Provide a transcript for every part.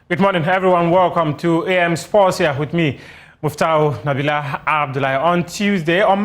Good morning, everyone. Welcome to AM Sports here with me, Muftau Nabila Abdullah. On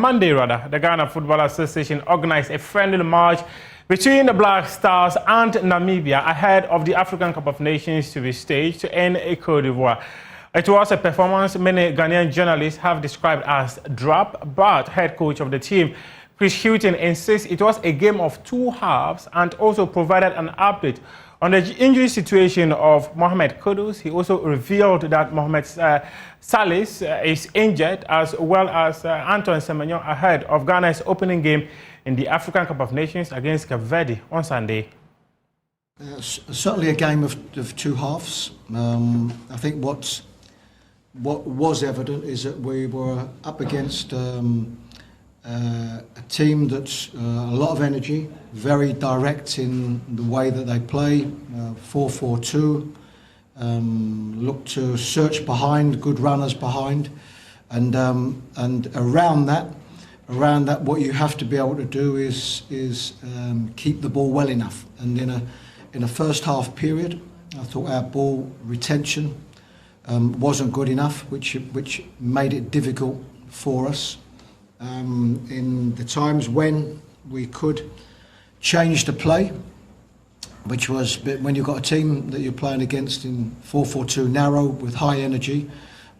Monday, the Ghana Football Association organized a friendly match between the Black Stars and Namibia ahead of the African Cup of Nations to be staged in Côte d'Ivoire. It was a performance many Ghanaian journalists have described as drab, but head coach of the team, Hughton, insists it was a game of two halves and also provided an update on the injury situation of Mohamed Kudus. He also revealed that Mohamed Salis is injured, as well as Antoine Semenyo ahead of Ghana's opening game in the African Cup of Nations against Cape Verde on Sunday. Certainly a game of two halves. I think what was evident is that we were up against a team that's a lot of energy, very direct in the way that they play, 4-4-2, look to search behind, good runners behind, and around that, what you have to be able to do is keep the ball well enough. And in a first half period, I thought our ball retention wasn't good enough, which made it difficult for us. In the times when we could change the play, which was when you've got a team that you're playing against in 4-4-2 narrow with high energy,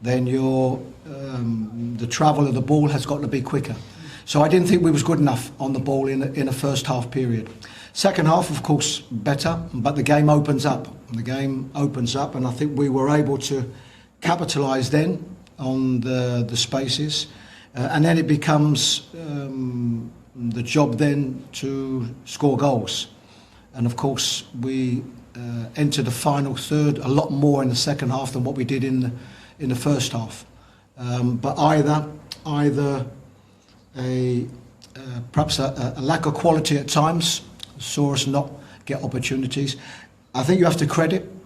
then the travel of the ball has got to be quicker. So I didn't think we was good enough on the ball in a first half period. Second half, of course, better, but the game opens up. And I think we were able to capitalise then on the spaces. And then it becomes the job then to score goals. And of course, we entered the final third a lot more in the second half than what we did in the first half. But either perhaps a lack of quality at times saw us not get opportunities. I think you have to credit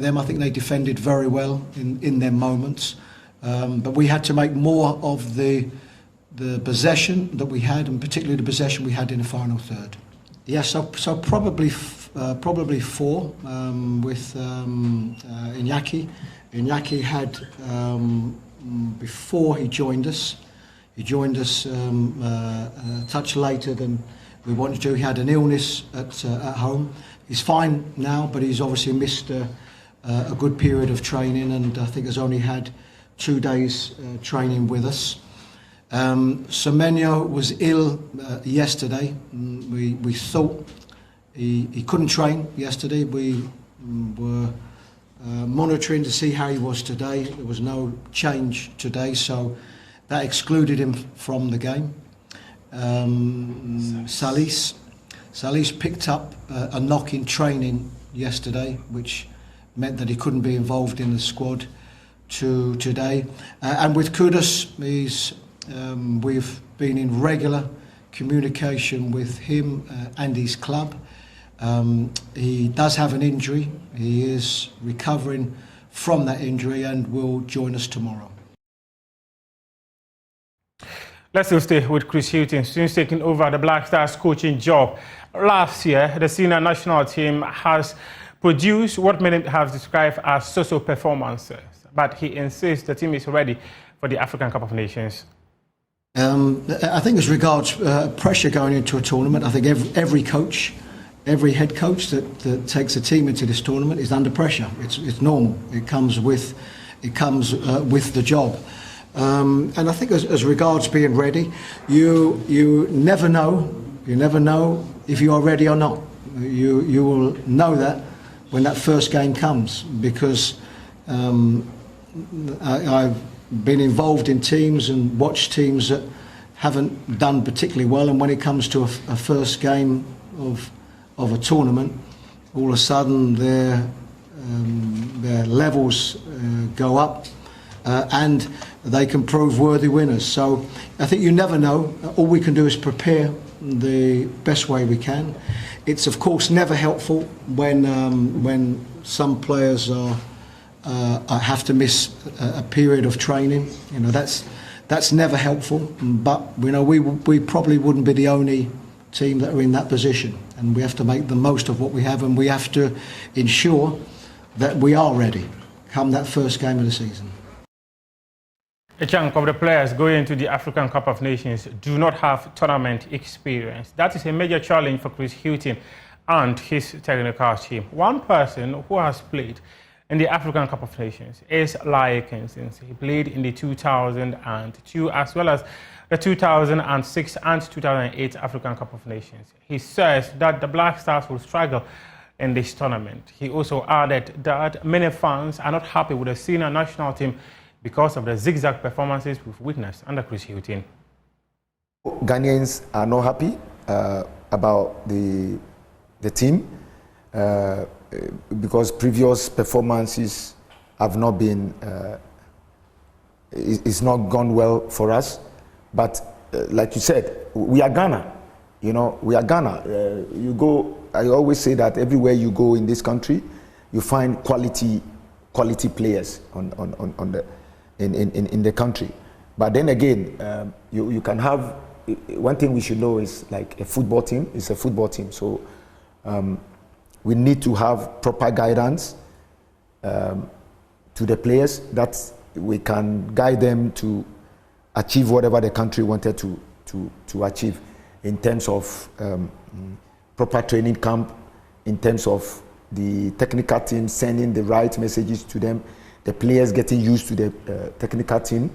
them. I think they defended very well in their moments. But we had to make more of the possession that we had, and particularly the possession we had in the final third. Yeah, so probably four with Iñaki. Iñaki had before he joined us. He joined us a touch later than we wanted to. He had an illness at home. He's fine now, but he's obviously missed a good period of training, and I think has only had 2 days training with us. Semenyo was ill yesterday. We thought he couldn't train yesterday. We were monitoring to see how he was today. There was no change today, so that excluded him from the game. Salis picked up a knock in training yesterday, which meant that he couldn't be involved in the squad today. And with Kudus, we've been in regular communication with him and his club. He does have an injury. He is recovering from that injury and will join us tomorrow. Let's still stay with Hughton, since taking over the Black Stars coaching job. Last year, the senior national team has produced what many have described as so-so performances, but he insists the team is ready for the African Cup of Nations. I think as regards pressure going into a tournament, I think every coach, every head coach that takes a team into this tournament is under pressure. It's normal. It comes with the job. And I think as regards being ready, you never know if you are ready or not. You will know that when that first game comes, because I've been involved in teams and watched teams that haven't done particularly well, and when it comes to a first game of a tournament, all of a sudden their levels go up and they can prove worthy winners. So I think you never know. All we can do is prepare the best way we can. It's of course never helpful when some players have to miss a period of training. You know, that's never helpful. But you know, we probably wouldn't be the only team that are in that position, and we have to make the most of what we have, and we have to ensure that we are ready come that first game of the season. A chunk of the players going into the African Cup of Nations do not have tournament experience. That is a major challenge for Chris Hughton and his technical team. One person who has played in the African Cup of Nations is Kinsons. He played in the 2002 as well as the 2006 and 2008 African Cup of Nations. He says that the Black Stars will struggle in this tournament. He also added that many fans are not happy with the senior national team because of the zigzag performances we've witnessed under Chris Hughton. Ghanaians are not happy about the team because previous performances have not been, it's not gone well for us. But like you said, we are Ghana. You know, we are Ghana. You go. I always say that everywhere you go in this country, you find quality players in the country. But then again, you can have, one thing we should know is like a football team is a football team. So we need to have proper guidance to the players that we can guide them to achieve whatever the country wanted to achieve in terms of proper training camp, in terms of the technical team sending the right messages to them, the players getting used to the technical team.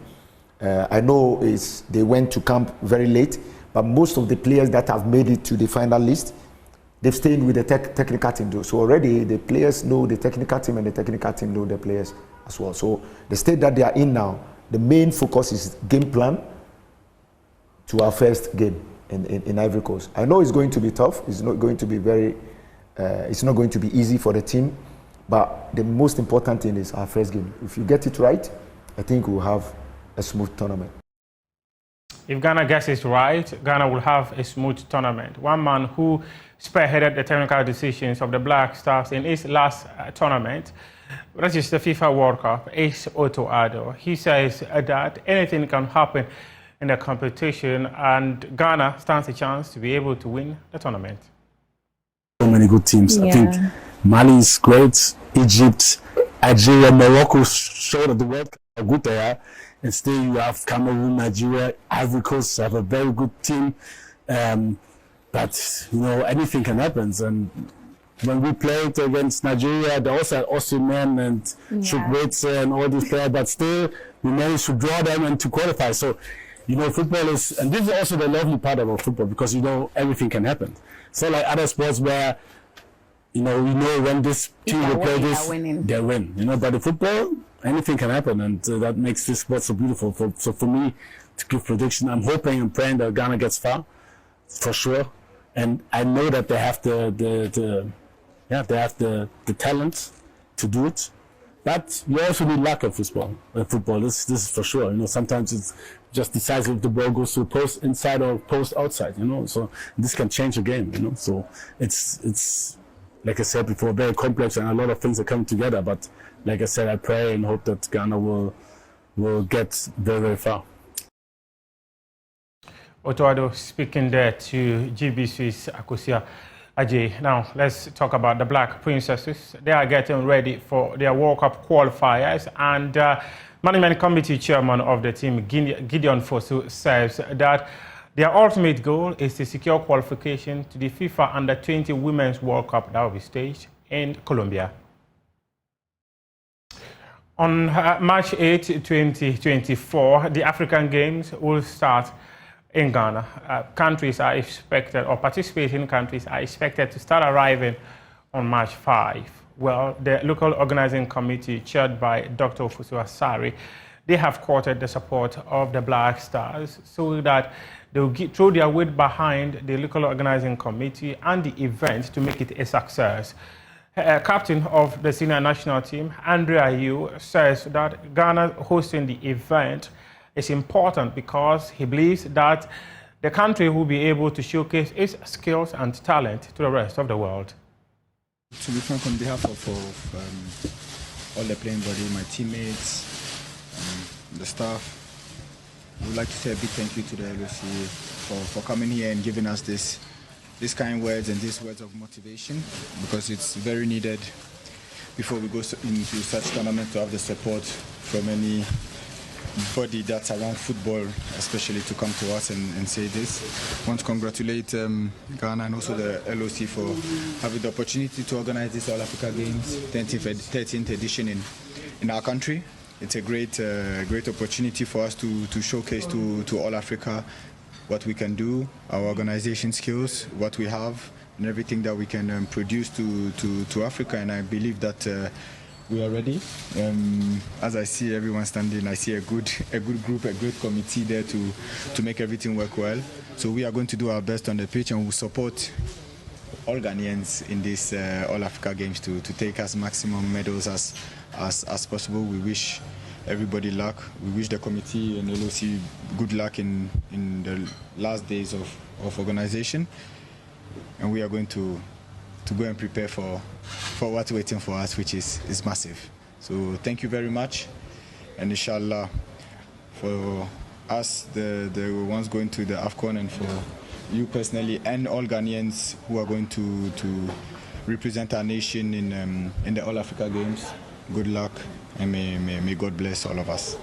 I know they went to camp very late, but most of the players that have made it to the final list, they've stayed with the technical team. So already the players know the technical team and the technical team know the players as well. So the state that they are in now, the main focus is game plan to our first game in Ivory Coast. I know it's going to be tough. It's not going to be it's not going to be easy for the team, but the most important thing is our first game. If you get it right, I think we'll have a smooth tournament. If Ghana gets it right, Ghana will have a smooth tournament. One man who spearheaded the technical decisions of the Black Stars in his last tournament, that is the FIFA World Cup, is Otto Addo. He says that anything can happen in the competition and Ghana stands a chance to be able to win the tournament. So many good teams. Yeah. I think Mali is great, Egypt, Algeria, Morocco showed at the World Cup how good they are. And still you have Cameroon, Nigeria, Ivory Coast have a very good team. But, you know, anything can happen. And when we played against Nigeria, they also had Osimhen and Chukwueze and all these players, but still we managed to draw them and to qualify. So, you know, football is, and this is also the lovely part about football, because, you know, everything can happen. So like other sports where, you know, we know when this team will play this, they win. You know, but the football, anything can happen, and that makes this sport so beautiful. So for me, to give prediction, I'm hoping and praying that Ghana gets far, for sure. And I know that they have the talent to do it. But you also need luck in football. This is for sure. You know, sometimes it's just decides if the ball goes to a post inside or post outside. You know, so this can change the game. You know, so it's like I said before, very complex and a lot of things are coming together. But like I said, I pray and hope that Ghana will get very, very far. Otto Addo speaking there to GBC's Akosia Ajay. Now, let's talk about the Black Princesses. They are getting ready for their World Cup qualifiers, and Management Committee Chairman of the team, Gideon Fosu, says that their ultimate goal is to secure qualification to the FIFA Under-20 Women's World Cup that will be staged in Colombia. On March 8, 2024, the African Games will start in Ghana. Countries are expected, or participating countries are expected to start arriving on March 5. Well, the local organizing committee, chaired by Dr. Ofusu Asari, they have courted the support of the Black Stars so that they will throw their weight behind the local organizing committee and the event to make it a success. Captain of the senior national team, Andrea Ayew, says that Ghana hosting the event is important because he believes that the country will be able to showcase its skills and talent to the rest of the world. To be frank, on behalf of all the playing body, my teammates, the staff, I would like to say a big thank you to the LOC for coming here and giving us this kind words and these words of motivation, because it's very needed before we go into such tournament to have the support from anybody that's around football, especially to come to us and say this. I want to congratulate Ghana and also the LOC for having the opportunity to organize this All Africa Games 13th edition in our country. It's a great opportunity for us to showcase to all Africa what we can do, our organization skills, what we have, and everything that we can produce to Africa. And I believe that we are ready. As I see everyone standing, I see a good group, a great committee there to make everything work well. So we are going to do our best on the pitch, and we'll support all Ghanaians in this All Africa Games to take as maximum medals as possible. We wish everybody luck. We wish the committee and LOC good luck in the last days of organization. And we are going to go and prepare for what's waiting for us, which is massive. So thank you very much. And inshallah, for us, the ones going to the AFCON, and for you personally and all Ghanaians who are going to represent our nation in the All Africa Games, good luck, and may God bless all of us.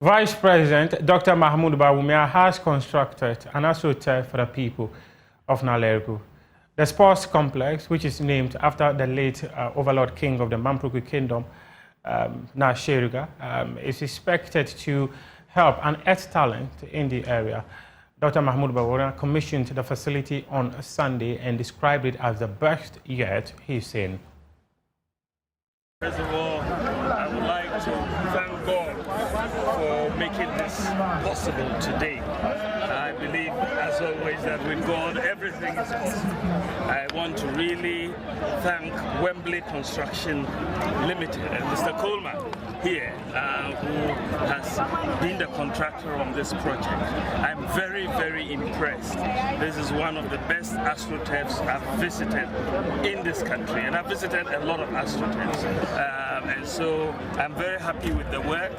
Vice President Dr. Mahmoud Bawumia has constructed an astroturf for the people of Nalergu. The sports complex, which is named after the late overlord king of the Mamprukwe Kingdom, Nasheruga, is expected to help and add talent in the area. Dr. Mahmoud Bawumia commissioned the facility on Sunday and described it as the best yet he's seen. First of all, I would like to thank God for making this possible today. I believe, as always, that with God, everything is possible. I want to really thank Wembley Construction Limited and Mr. Coleman here, who has been the contractor on this project. I'm very, very impressed. This is one of the best astroturfs I've visited in this country, and I've visited a lot of astroturfs. And so I'm very happy with the work.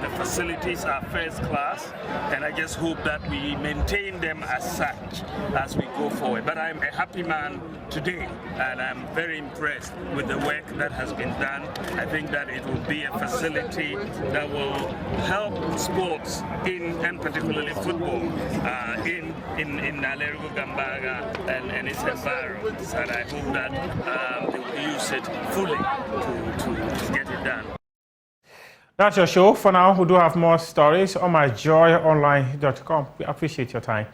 The facilities are first class, and I just hope that we maintain them as such as we go forward. But I'm a happy man today, and I'm very impressed with the work that has been done. I think that it will be a facility that will help sports and particularly football in Nalergu, Gambaga and its environs, and I hope that they will use it fully to get it done. That's your show. For now, we do have more stories on myjoyonline.com. We appreciate your time.